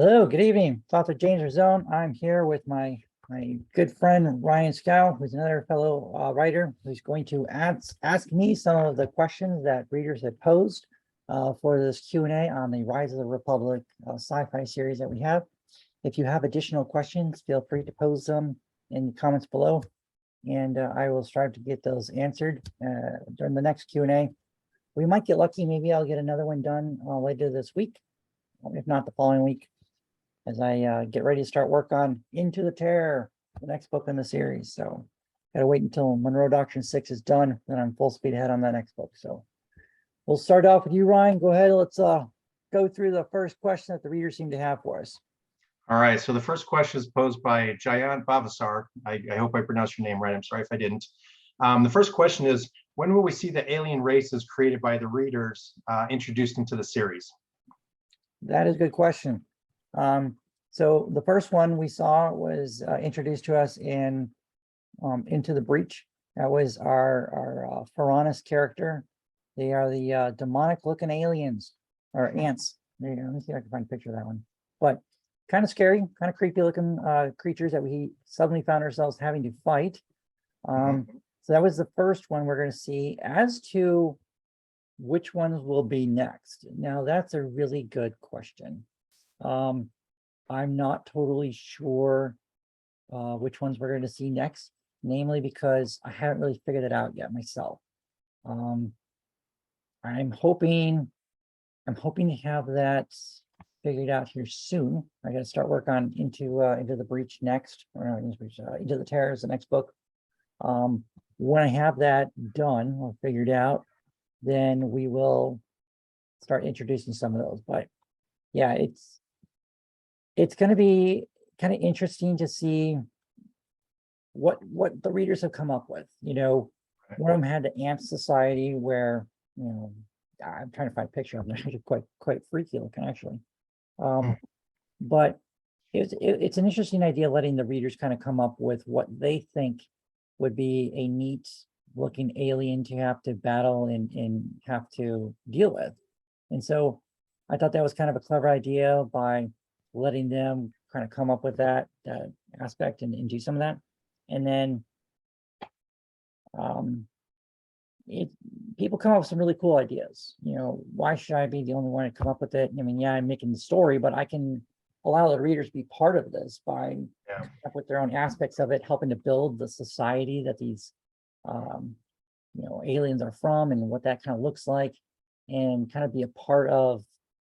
Hello, good evening. Author James Rosone. I'm here with my good friend Ryan Scow, who's another fellow writer, who's going to ask me some of the questions that readers have posed for this Q&A on the Rise of the Republic sci-fi series that we have. If you have additional questions, feel free to pose them in the comments below, and I will strive to get those answered during the next Q&A. We might get lucky. Maybe I'll get another one done later this week, if not the following week, as I get ready to start work on Into the Terror, the next book in the series. So gotta wait until Monroe Doctrine 6 is done, then I'm full speed ahead on that next book. So we'll start off with you, Ryan. Go ahead. Let's go through the first question that the readers seem to have for us. All right, so the first question is posed by Jayant Bavasar. I hope I pronounced your name right. I'm sorry if I didn't. The first question is, when will we see the alien races created by the readers introduced into the series? That is a good question. So the first one we saw was introduced to us in Into the Breach. That was our Pharaonis character. They are the demonic looking aliens or ants. Let me see if I can find a picture of that one. But kind of scary, kind of creepy looking creatures that we suddenly found ourselves having to fight. So that was the first one we're going to see. As to which ones will be next, now that's a really good question. I'm not totally sure which ones we're going to see next, namely because I haven't really figured it out yet myself. I'm hoping to have that figured out here soon. I got to start work on Into the Breach next, or no, Into the Terror is the next book. When I have that done or figured out, then we will start introducing some of those. But yeah, it's going to be kind of interesting to see what the readers have come up with. You know, one of them had the Ant Society, where, you know, I'm trying to find a picture of them. They're quite freaky looking, actually. But it's an interesting idea, letting the readers kind of come up with what they think would be a neat looking alien to have to battle and have to deal with. And so I thought that was kind of a clever idea by letting them kind of come up with that aspect and do some of that. And then people come up with some really cool ideas. You know, why should I be the only one to come up with it? I mean, yeah, I'm making the story, but I can allow the readers to be part of this by coming up with their own aspects of it, helping to build the society that these you know, aliens are from, and what that kind of looks like, and kind of be a part of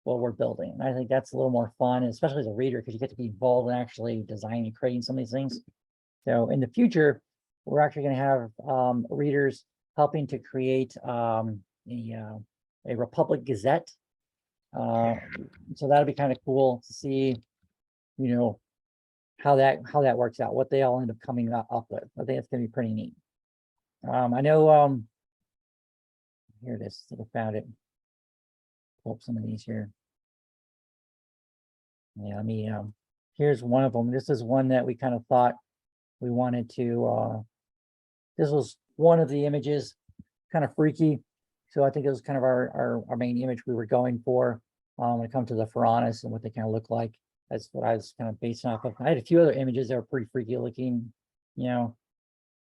what we're building. And I think that's a little more fun, especially as a reader, because you get to be involved in actually designing and creating some of these things. So in the future, we're actually going to have readers helping to create a Republic Gazette. So that'll be kind of cool to see, you know, how that works out, what they all end up coming up with. I think it's going to be pretty neat. I know here it is. I found it. Pull up some of these here. Yeah, let me here's one of them. This is one that we kind of thought we wanted to this was one of the images, kind of freaky. So I think it was kind of our main image we were going for when it comes to the Pharaonis and what they kind of look like. That's what I was kind of basing off of. I had a few other images that were pretty freaky looking, you know,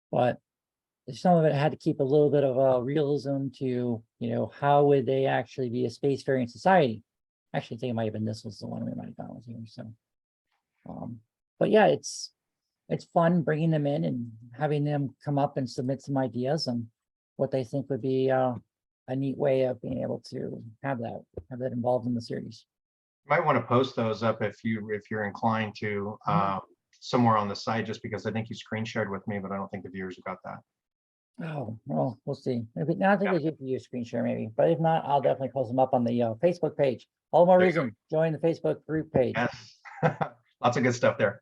but some of it had to keep a little bit of realism to, you know, how would they actually be a spacefaring society? Actually, I think it might have been this was the one we might have gone with here. So, but yeah, it's fun bringing them in and having them come up and submit some ideas on what they think would be a neat way of being able to have that involved in the series. You might want to post those up if you're inclined to somewhere on the site, just because I think you screen shared with me, but I don't think the viewers got that. Oh, well, we'll see. Now I think they give you a screen share maybe, but if not, I'll definitely post them up on the Facebook page. All the more reason, join the Facebook group page. Yes, lots of good stuff there.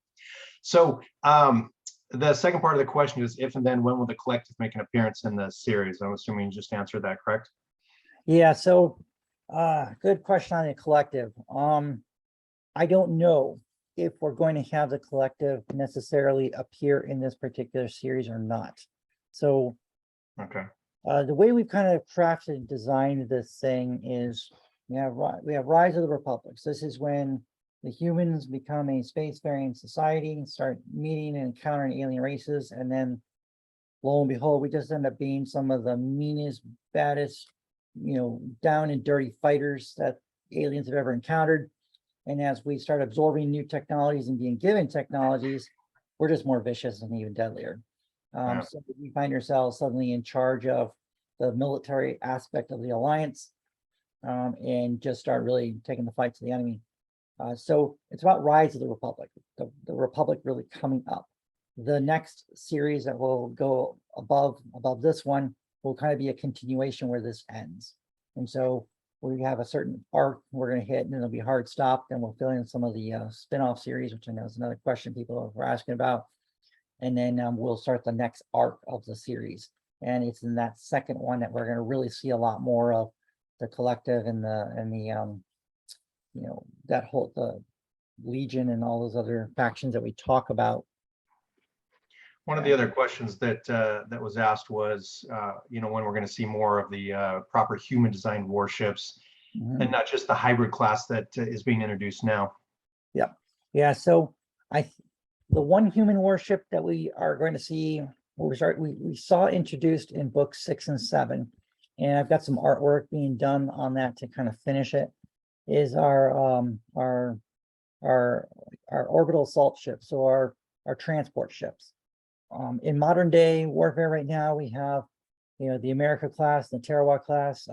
So the second part of the question is, if and then when will the collective make an appearance in the series? I'm assuming you just answered that, correct? Yeah, so good question on the collective. I don't know if we're going to have the collective necessarily appear in this particular series or not. So okay, the way we've kind of crafted and designed this thing is we have Rise of the Republic. So this is when the humans become a spacefaring society, start meeting and encountering alien races, and then lo and behold, we just end up being some of the meanest, baddest, down and dirty fighters that aliens have ever encountered. And as we start absorbing new technologies and being given technologies, we're just more vicious and even deadlier. Yeah. So we find ourselves suddenly in charge of the military aspect of the alliance, and just start really taking the fight to the enemy. So it's about Rise of the Republic, the Republic really coming up. The next series that will go above this one will kind of be a continuation where this ends. And so we have a certain arc we're going to hit, and it'll be hard stop. Then we'll fill in some of the spin-off series, which I know is another question people were asking about. And then we'll start the next arc of the series. And it's in that second one that we're going to really see a lot more of the collective and the that whole the Legion and all those other factions that we talk about. One of the other questions that that was asked was, when we're going to see more of the proper human designed warships, and not just the hybrid class that is being introduced now. Yeah. So the one human warship that we are going to see, we saw introduced in books 6 and 7, and I've got some artwork being done on that to kind of finish it, is our orbital assault ships, so our transport ships. In modern day warfare right now, we have, the America class, the Tarawa class,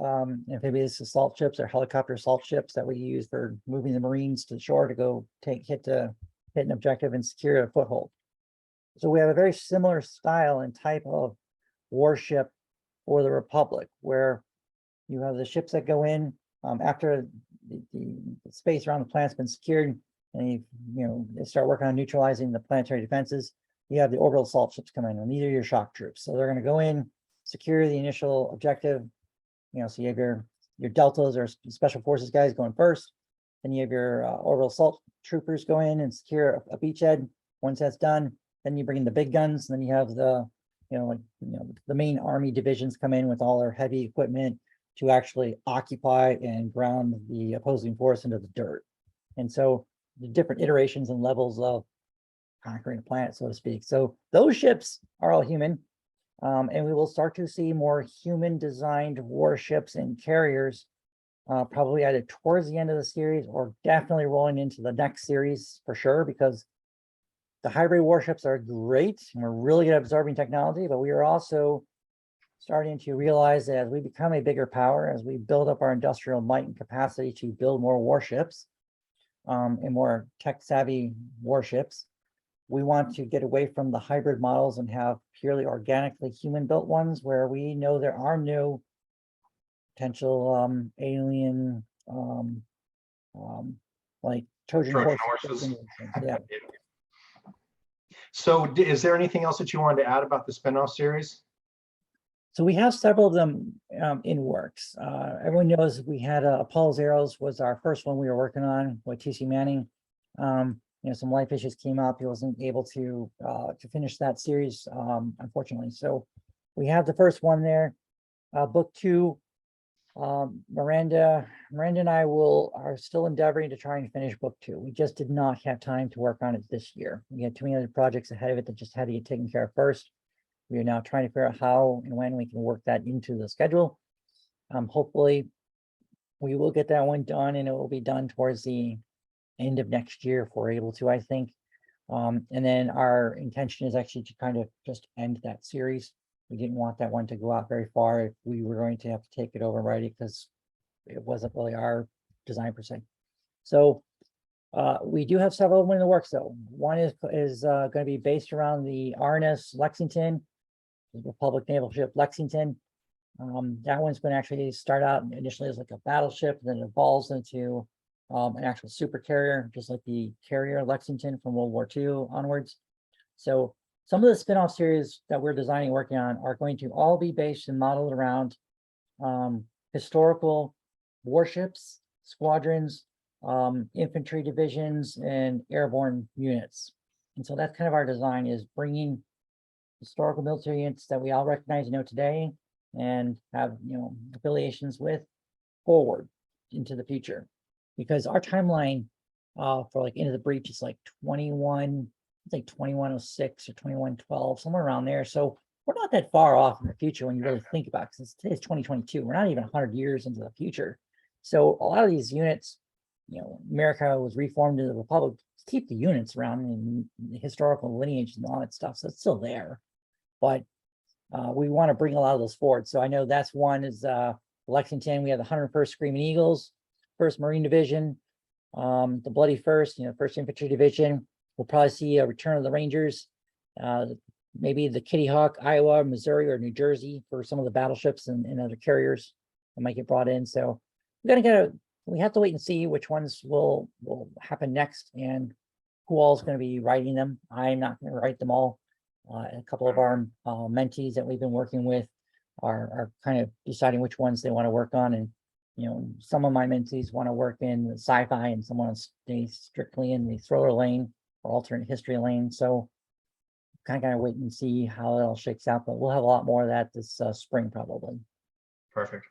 amphibious assault ships or helicopter assault ships that we use for moving the Marines to the shore to go hit an objective and secure a foothold. So we have a very similar style and type of warship for the Republic, where you have the ships that go in after the space around the planet's been secured, and they start working on neutralizing the planetary defenses. You have the orbital assault ships come in, and these are your shock troops. So they're going to go in, secure the initial objective. So you have your deltas or special forces guys going first. Then you have your orbital assault troopers go in and secure a beachhead. Once that's done, then you bring in the big guns. And then you have the main army divisions come in with all their heavy equipment to actually occupy and ground the opposing force into the dirt. And so the different iterations and levels of conquering a planet, so to speak. So those ships are all human. And we will start to see more human designed warships and carriers, probably either towards the end of the series or definitely rolling into the next series for sure, because the hybrid warships are great and we're really good at absorbing technology, but we are also starting to realize that as we become a bigger power, as we build up our industrial might and capacity to build more warships, and more tech savvy warships, we want to get away from the hybrid models and have purely organically human built ones where we know there are no potential alien like Trojan horses. Yeah. So is there anything else that you wanted to add about the spinoff series? So we have several of them in works. Everyone knows we had Apollo's Arrows was our first one we were working on with TC Manning. Some life issues came up. He wasn't able to finish that series, unfortunately. So we have the first one there. Book 2, Miranda and I are still endeavoring to try and finish book 2. We just did not have time to work on it this year. We had too many other projects ahead of it that just had to get taken care of first. We are now trying to figure out how and when we can work that into the schedule. Hopefully we will get that one done, and it will be done towards the end of next year if we're able to, I think. And then our intention is actually to kind of just end that series. We didn't want that one to go out very far if we were going to have to take it over and write it, because it wasn't really our design per se. So we do have several of them in the works though. One is going to be based around the RNS Lexington, the Republic naval ship Lexington. That one's going to actually start out initially as like a battleship, then it evolves into an actual super carrier, just like the carrier Lexington from World War II onwards. So some of the spin-off series that we're designing and working on are going to all be based and modeled around historical warships, squadrons, infantry divisions, and airborne units. And so that's kind of our design, is bringing historical military units that we all recognize and know today and have affiliations with forward into the future, because our timeline For like Into the Breach, it's like 21, I think 2106 or 2112, somewhere around there. So we're not that far off in the future when you really think about it, because today's 2022. We're not even 100 years into the future. So a lot of these units, America was reformed into the Republic to keep the units around and the historical lineage and all that stuff. So it's still there. But we want to bring a lot of those forward. So I know that's one is Lexington. We have the 101st Screaming Eagles, 1st Marine Division, the Bloody First, 1st Infantry Division. We'll probably see a return of the Rangers, maybe the Kitty Hawk, Iowa, Missouri, or New Jersey for some of the battleships and other carriers that might get brought in. So we have to wait and see which ones will happen next and who all is going to be writing them. I'm not going to write them all. A couple of our mentees that we've been working with are kind of deciding which ones they want to work on. And, some of my mentees want to work in the sci-fi and some want to stay strictly in the thriller lane or alternate history lane. So kind of wait and see how it all shakes out, but we'll have a lot more of that this spring probably. Perfect.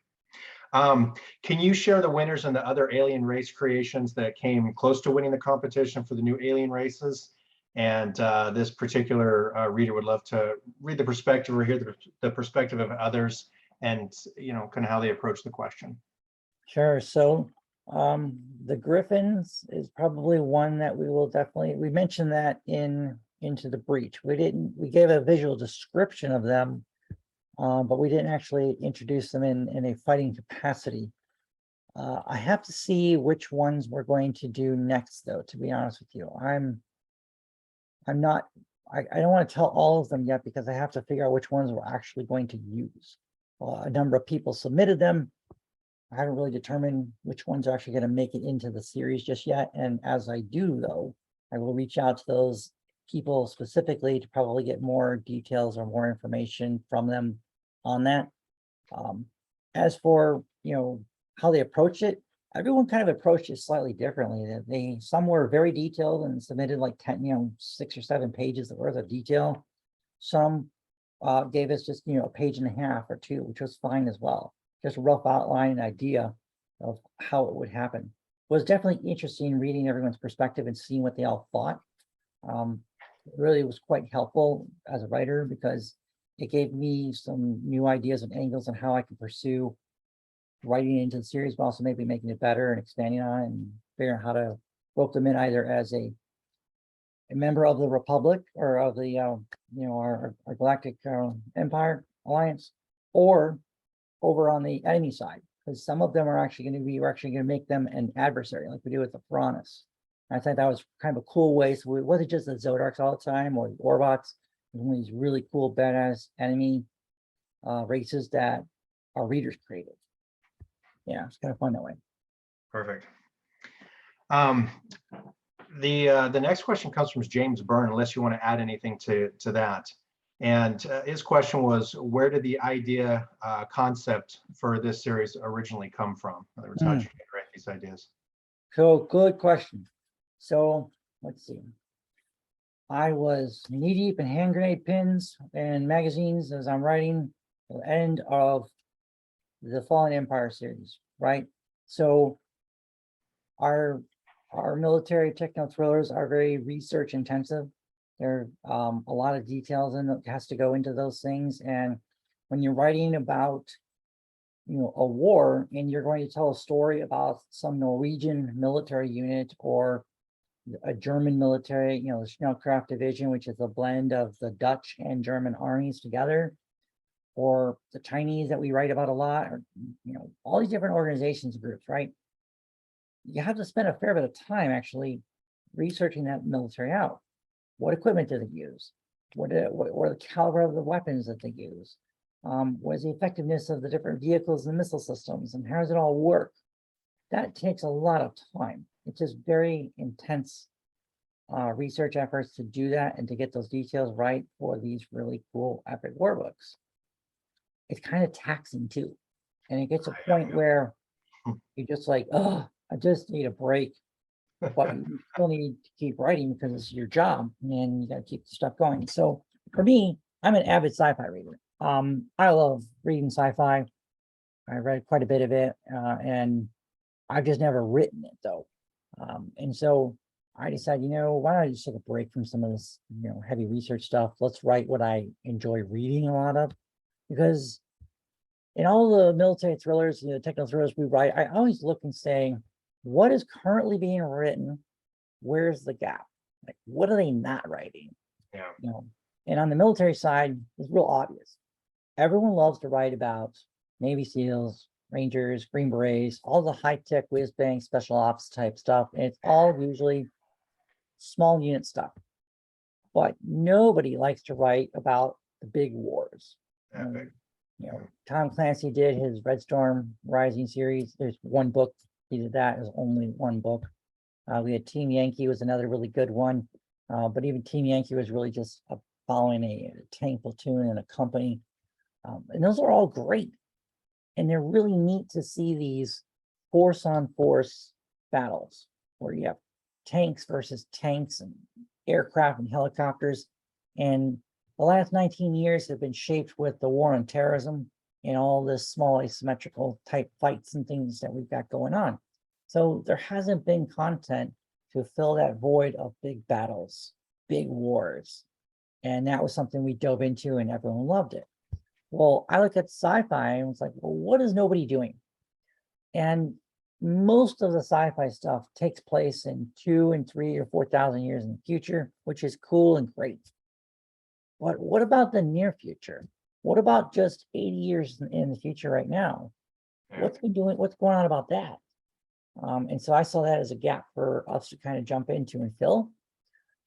Can you share the winners and the other alien race creations that came close to winning the competition for the new alien races? And this particular reader would love to read the perspective or hear the perspective of others and, kind of how they approach the question. Sure. So the Griffins is probably one that we mentioned that Into the Breach. We gave a visual description of them, but we didn't actually introduce them in a fighting capacity. I have to see which ones we're going to do next, though, to be honest with you. I don't want to tell all of them yet because I have to figure out which ones we're actually going to use. A number of people submitted them. I haven't really determined which ones are actually going to make it into the series just yet. And as I do, though, I will reach out to those people specifically to probably get more details or more information from them on that. As for, how they approach it, everyone kind of approached it slightly differently. Some were very detailed and submitted like 10, 6 or 7 pages worth of detail. Some gave us just, a page and a half or 2, which was fine as well. Just a rough outline and idea of how it would happen. It was definitely interesting reading everyone's perspective and seeing what they all thought. It really was quite helpful as a writer because it gave me some new ideas and angles on how I could pursue writing into the series, but also maybe making it better and expanding on it and figuring out how to rope them in either as a member of the Republic or of the our Galactic Empire Alliance, or over on the enemy side, because some of them are actually going to make them an adversary, like we do with the Piranhas. I think that was kind of a cool way. So it wasn't just the Zodarks all the time or the Orbots. One of these really cool, badass enemy races that our readers created. Yeah, it's kind of fun that way. Perfect. The next question comes from James Byrne, unless you want to add anything to that. And his question was, where did the idea concept for this series originally come from? In other words, how did you generate these ideas? So good question. So let's see. I was knee deep in hand grenade pins and magazines as I'm writing the end of the Fallen Empire series, right? So our military techno thrillers are very research intensive. There are a lot of details and it has to go into those things. And when you're writing about, a war and you're going to tell a story about some Norwegian military unit or a German military, the Schnellkraft Division, which is a blend of the Dutch and German armies together, or the Chinese that we write about a lot, or, all these different organizations and groups, right? You have to spend a fair bit of time actually researching that military out. What equipment do they use? What are the caliber of the weapons that they use? What is the effectiveness of the different vehicles and missile systems, and how does it all work? That takes a lot of time. It's just very intense research efforts to do that and to get those details right for these really cool epic war books. It's kind of taxing too. And it gets a point where you're just like, oh, I just need a break. But you still need to keep writing because it's your job and you got to keep the stuff going. So for me, I'm an avid sci-fi reader. I love reading sci-fi. I read quite a bit of it, and I've just never written it though. And so I decided, why don't I just take a break from some of this, heavy research stuff? Let's write what I enjoy reading a lot of, because in all the military thrillers, technical thrillers we write, I always look and say, what is currently being written? Where's the gap? Like, what are they not writing? Yeah. And on the military side, it's real obvious. Everyone loves to write about Navy SEALs, Rangers, Green Berets, all the high-tech whiz bang special ops type stuff. And it's all usually small unit stuff. But nobody likes to write about the big wars. Epic. Tom Clancy did his Red Storm Rising series. There's one book. He did that. There's only one book. We had Team Yankee was another really good one. But even Team Yankee was really just following a tank platoon and a company. And those are all great. And they're really neat to see these force on force battles where you have tanks versus tanks and aircraft and helicopters. And the last 19 years have been shaped with the war on terrorism and all this small asymmetrical type fights and things that we've got going on. So there hasn't been content to fill that void of big battles, big wars. And that was something we dove into and everyone loved it. Well, I look at sci-fi and it's like, well, what is nobody doing? And most of the sci-fi stuff takes place in 2 and 3 or 4,000 years in the future, which is cool and great. But what about the near future? What about just 80 years in the future right now? What's going on about that? And so I saw that as a gap for us to kind of jump into and fill.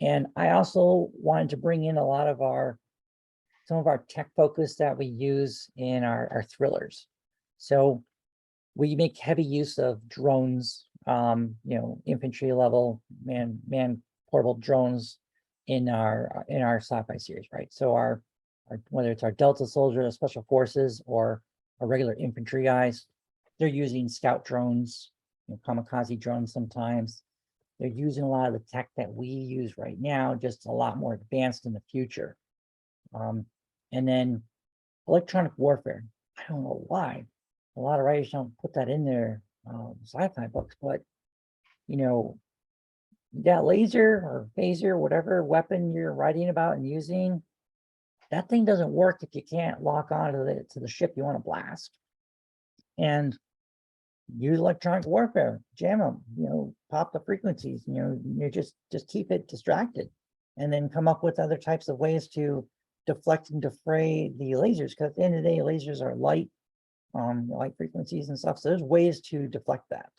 And I also wanted to bring in a lot of some of our tech focus that we use in our thrillers. So we make heavy use of drones, infantry level man portable drones in our sci-fi series, right? So our whether it's our Delta soldier, the special forces, or our regular infantry guys, they're using scout drones, kamikaze drones sometimes. They're using a lot of the tech that we use right now, just a lot more advanced in the future. And then electronic warfare. I don't know why. A lot of writers don't put that in their sci-fi books, but that laser or phaser, whatever weapon you're writing about and using, that thing doesn't work if you can't lock onto the ship you want to blast. And use electronic warfare, jam them, pop the frequencies, you just keep it distracted, and then come up with other types of ways to deflect and defray the lasers. Because at the end of the day, lasers are light frequencies and stuff. So there's ways to deflect that.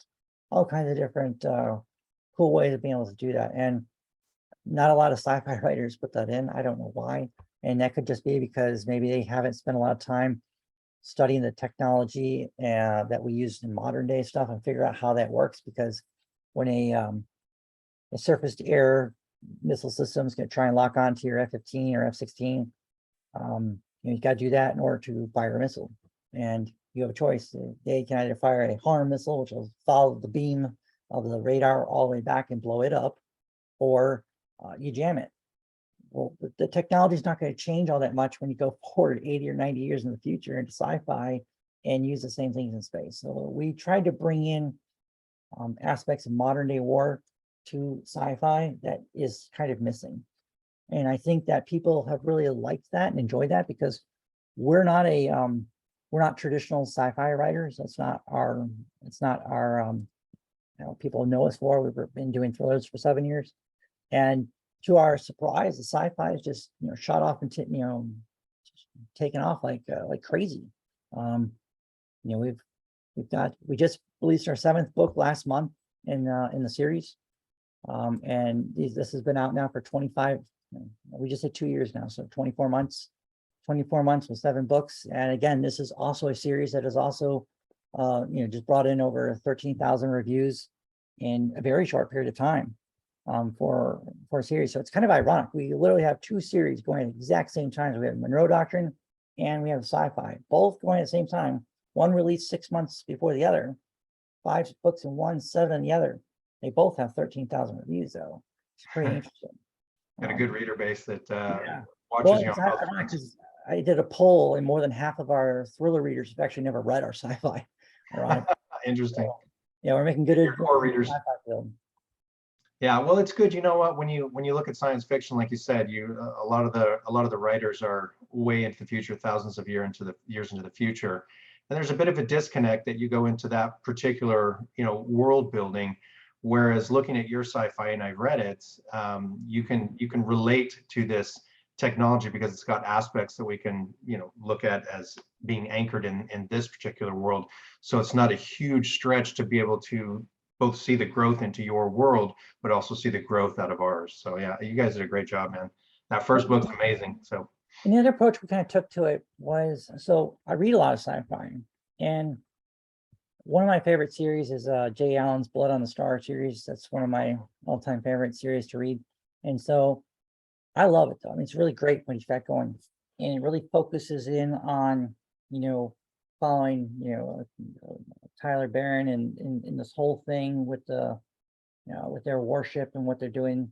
All kinds of different cool ways of being able to do that. And not a lot of sci-fi writers put that in. I don't know why. And that could just be because maybe they haven't spent a lot of time studying the technology that we use in modern day stuff and figure out how that works. Because when a surface to air missile system is going to try and lock onto your F-15 or F-16, you got to do that in order to fire a missile. And you have a choice. They can either fire a harm missile, which will follow the beam of the radar all the way back and blow it up, or you jam it. Well, the technology is not going to change all that much when you go forward 80 or 90 years in the future into sci-fi and use the same things in space. So we tried to bring in aspects of modern day war to sci-fi that is kind of missing. And I think that people have really liked that and enjoyed that, because we're not traditional sci-fi writers. That's not our, people know us for. We've been doing thrillers for 7 years. And to our surprise, the sci-fi is just, shot off and, taken off like crazy. We just released our 7th book last month in the series. And this has been out now for 25, we just hit 2 years now. So 24 months with 7 books. And again, this is also a series that is also, just brought in over 13,000 reviews in a very short period of time. For a series. So it's kind of ironic. We literally have 2 series going at the exact same time. So we have Monroe Doctrine and we have sci-fi, both going at the same time. One released 6 months before the other, 5 books in one, 7 in the other. They both have 13,000 reviews though. It's pretty interesting. Got a good reader base that Yeah. watches Well, you. it's ironic because I did a poll and more than half of our thriller readers have actually never read our sci-fi. Ironic. Interesting. Yeah, we're making good Your core readers. sci-fi field. Yeah, well, it's good. You know what? When you look at science fiction, like you said, a lot of the writers are way into the future, thousands of years into the future, and there's a bit of a disconnect that you go into that particular world building, whereas looking at your sci-fi, and I've read it, you can relate to this technology because it's got aspects that we can look at as being anchored in this particular world. So it's not a huge stretch to be able to both see the growth into your world but also see the growth out of ours. So yeah, you guys did a great job, man. That first book's amazing. So And the other approach we kind of took to it was, so I read a lot of sci-fi, and one of my favorite series is Jay Allen's Blood on the Star series. That's one of my all-time favorite series to read. And so I love it though. I mean, it's really great when he's got going, and it really focuses in on, following, Tyler Barron and this whole thing with with their warship and what they're doing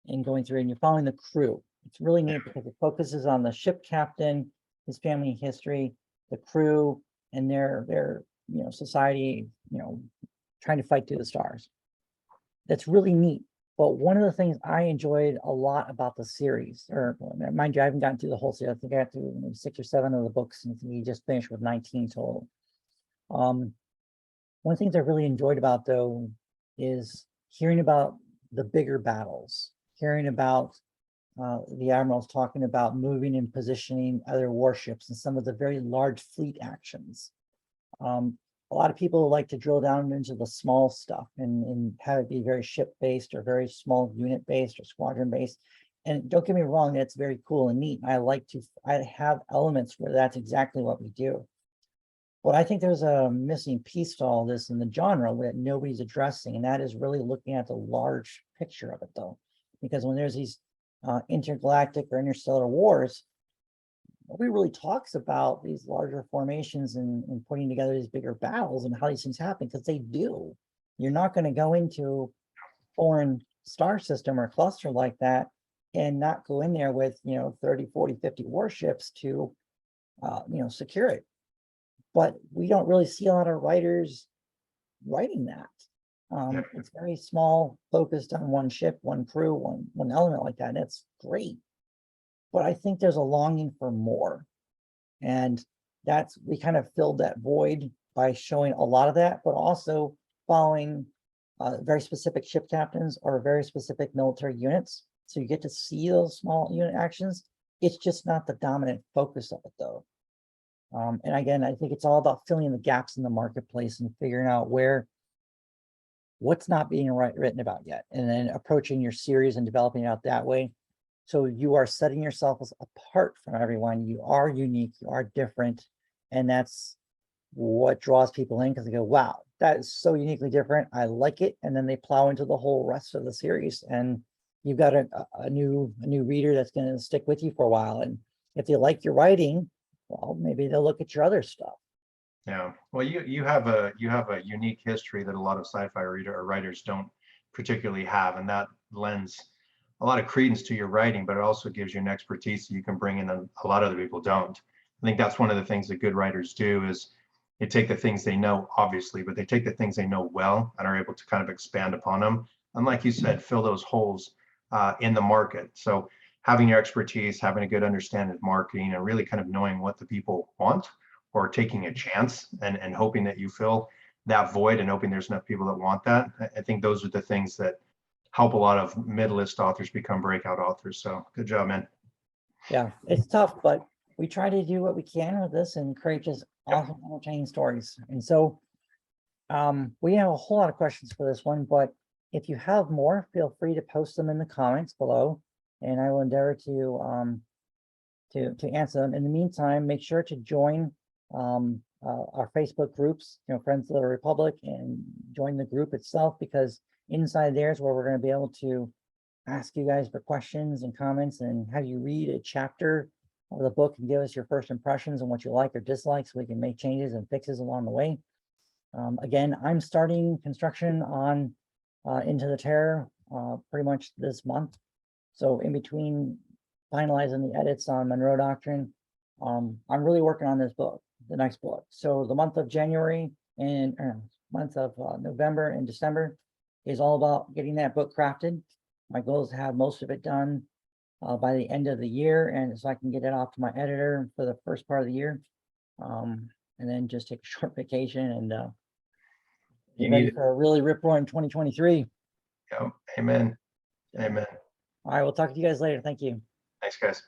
and going through, and you're following the crew. It's really neat because it focuses on the ship captain, his family history, the crew, and their society, trying to fight through the stars. That's really neat. But one of the things I enjoyed a lot about the series, or mind you, I haven't gotten through the whole series. I think I got through maybe 6 or 7 of the books, and we just finished with 19 total. One of the things I really enjoyed about though is hearing about the bigger battles, hearing about the admirals talking about moving and positioning other warships and some of the very large fleet actions. A lot of people like to drill down into the small stuff and have it be very ship-based or very small unit-based or squadron-based. And don't get me wrong, that's very cool and neat. I have elements where that's exactly what we do. But I think there's a missing piece to all this in the genre that nobody's addressing, and that is really looking at the large picture of it though. Because when there's these intergalactic or interstellar wars, nobody really talks about these larger formations and putting together these bigger battles and how these things happen, because they do. You're not going to go into foreign star system or cluster like that and not go in there with 30, 40, 50 warships to secure it. But we don't really see a lot of writers writing that. It's very small, focused on one ship, one crew, one element like that, and it's great. But I think there's a longing for more. And we kind of filled that void by showing a lot of that, but also following very specific ship captains or very specific military units. So you get to see those small unit actions. It's just not the dominant focus of it though. And again, I think it's all about filling in the gaps in the marketplace and figuring out what's not being written about yet, and then approaching your series and developing it out that way. So you are setting yourself apart from everyone. You are unique, you are different, and that's what draws people in, because they go, wow, that is so uniquely different. I like it. And then they plow into the whole rest of the series, and you've got a new reader that's going to stick with you for a while. And if they like your writing, well, maybe they'll look at your other stuff. yeah, well, you have a unique history that a lot of sci-fi writers don't particularly have, and that lends a lot of credence to your writing, but it also gives you an expertise that you can bring in that a lot of other people don't. I think that's one of the things that good writers do is they take the things they know, obviously, but they take the things they know well and are able to kind of expand upon them. And like you said, fill those holes in the market. So having your expertise, having a good understanding of marketing, and really kind of knowing what the people want, or taking a chance and hoping that you fill that void and hoping there's enough people that want that. I think those are the things that help a lot of middle-list authors become breakout authors. So good job, man. Yeah, it's tough, but we try to do what we can with this and create just awesome, entertaining stories. And so we have a whole lot of questions for this one, but if you have more, feel free to post them in the comments below, and I will endeavor to answer them. In the meantime, make sure to join our Facebook groups, Friends of the Republic, and join the group itself, because inside there is where we're going to be able to ask you guys for questions and comments and have you read a chapter of the book and give us your first impressions and what you like or dislike, so we can make changes and fixes along the way. Again, I'm starting construction on Into the Terror pretty much this month. So in between finalizing the edits on Monroe Doctrine, I'm really working on this book, the next book. So the month of January and month of November and December is all about getting that book crafted. My goal is to have most of it done by the end of the year, and so I can get it off to my editor for the first part of the year. And then just take a short vacation and You get ready need it. for a really rip-roaring 2023. Amen. Amen. All right, we'll talk to you guys later. Thank you. Thanks, guys.